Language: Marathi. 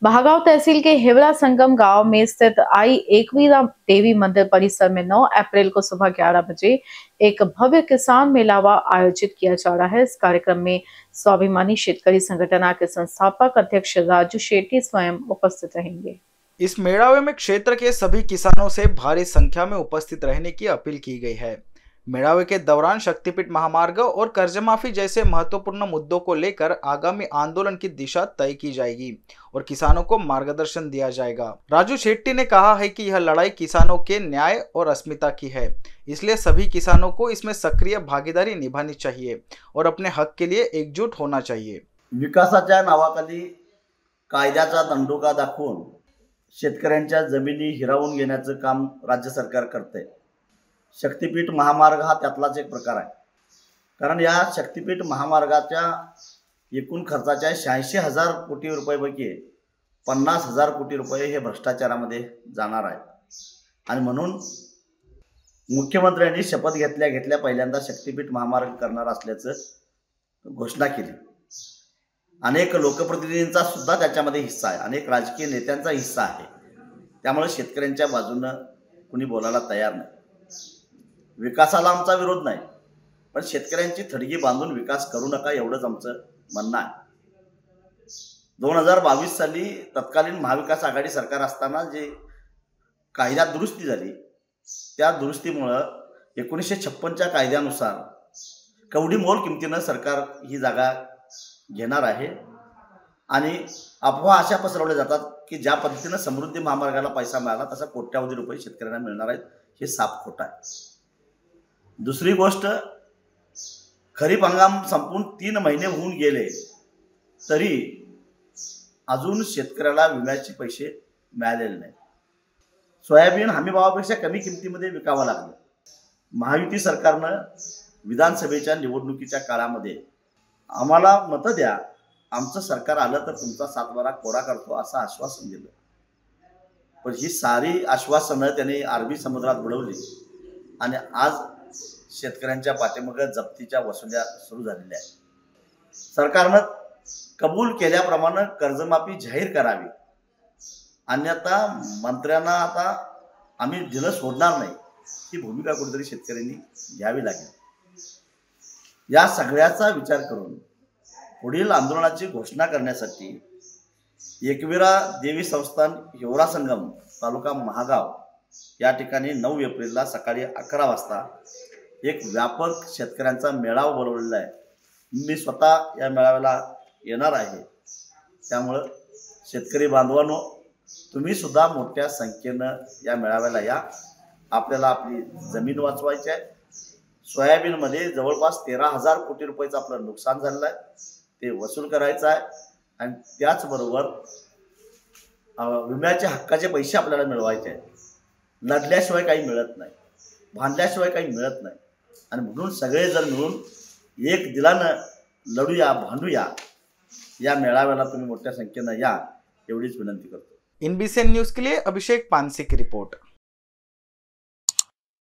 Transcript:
महागांव तहसील के हेवला संगम गांव में स्थित आई एकवीरा देवी मंदिर परिसर में 9 अप्रैल को सुबह 11 बजे एक भव्य किसान मेलावा आयोजित किया जा रहा है। इस कार्यक्रम में स्वाभिमानी शेतकरी संगठन के संस्थापक अध्यक्ष राजू शेट्टी स्वयं उपस्थित रहेंगे। इस मेळावे में क्षेत्र के सभी किसानों से भारी संख्या में उपस्थित रहने की अपील की गई है। मेळावे के दौरान शक्तिपीठ महामार्ग और कर्जमाफी जैसे महत्वपूर्ण मुद्दों को लेकर आगामी आंदोलन की दिशा तय की जाएगी और किसानों को मार्गदर्शन दिया जाएगा। राजू शेट्टी ने कहा है कि यह लड़ाई किसानों के न्याय और अस्मिता की है, इसलिए सभी किसानों को इसमें सक्रिय भागीदारी निभानी चाहिए और अपने हक के लिए एकजुट होना चाहिए। विकासाच्या नावाखाली कायद्याचा दंडोका दाखवून शेतकऱ्यांच्या जमिनी हिरावून घेण्याचं काम राज्य सरकार करते। शक्तिपीठ महामार्ग हा त्यातलाच एक प्रकार आहे, कारण या शक्तिपीठ महामार्गाच्या एकूण खर्चाच्या 86,000 कोटी रुपयापैकी 50,000 कोटी रुपये हे भ्रष्टाचारामध्ये जाणार आहे। आणि म्हणून मुख्यमंत्र्यांनी शपथ घेतल्या पहिल्यांदा शक्तिपीठ महामार्ग करणार असल्याचं घोषणा केली। अनेक लोकप्रतिनिधींचा सुद्धा त्याच्यामध्ये हिस्सा आहे, अनेक राजकीय नेत्यांचा हिस्सा आहे। त्यामुळे शेतकऱ्यांच्या बाजूने कुणी बोलायला तयार नाही। विकासाला आमचा विरोध नाही, पण शेतकऱ्यांची थडगी बांधून विकास करू नका एवढंच आमचं म्हणणं आहे। 2022 साली तत्कालीन महाविकास आघाडी सरकार असताना जे कायद्यात दुरुस्ती झाली, त्या दुरुस्तीमुळे 1956च्या कायद्यानुसार कवडी मोल किमतीने सरकार ही जागा घेणार आहे। आणि अफवा अशा पसरवल्या जातात की ज्या पद्धतीने समृद्धी महामार्गाला पैसा मिळाला तसा कोट्यावधी रुपये शेतकऱ्यांना मिळणार आहेत, हे साफ खोटं आहे। दुसरी गोष्ट, खरीप हंगाम संपून 3 महिने होऊन गेले तरी अजून शेतकऱ्याला विम्याचे पैसे मिळालेले नाही। सोयाबीन हमीभावापेक्षा कमी किमतीमध्ये विकावं लागलं। महायुती सरकारनं विधानसभेच्या निवडणुकीच्या काळामध्ये आम्हाला मतं द्या, आमचं सरकार आलं तर तुमचा 7 बारा कोरा करतो असं आश्वासन दिलं, पण ही सारी आश्वासनं त्यांनी अरबी समुद्रात बुडवली आणि आज शेतकऱ्यांच्या पाठीमागे जप्तीच्या वसुल्या सुरू झालेल्या आहेत। सरकारनं कबूल केल्याप्रमाणे कर्जमाफी जाहीर करावी, अन्यथा मंत्र्यांना आता आम्ही दिलं सोडणार नाही ही भूमिका कुठेतरी शेतकऱ्यांनी घ्यावी लागेल। या सगळ्याचा विचार करून पुढील आंदोलनाची घोषणा करण्यासाठी एकवीरा देवी संस्थान हेवरा संगम तालुका महागाव या ठिकाणी 9 एप्रिलला सकाळी 11 वाजता एक व्यापक शेतकऱ्यांचा मेळावा बोलवलेला आहे। मी स्वतः या मेळाव्याला येणार आहे, त्यामुळे शेतकरी बांधवांनो, तुम्ही सुद्धा मोठ्या संख्येनं या मेळाव्याला या। आपल्याला आपली जमीन वाचवायची आहे। सोयाबीनमध्ये जवळपास 13,000 कोटी रुपयाचं आपलं नुकसान झालेलं आहे, ते वसूल करायचं आहे। आणि त्याचबरोबर विम्याच्या हक्काचे पैसे आपल्याला मिळवायचे आहेत। लढल्याशिवाय काही मिळत नाही, भांडल्याशिवाय काही मिळत नाही। आणि म्हणून सगळे जण मिळून एक दिलानं लढूया, भांडूया। या मेळाव्याला तुम्ही मोठ्या संख्येनं या एवढीच विनंती करतो। INBCN न्यूज के लिए अभिषेक पानसे की रिपोर्ट।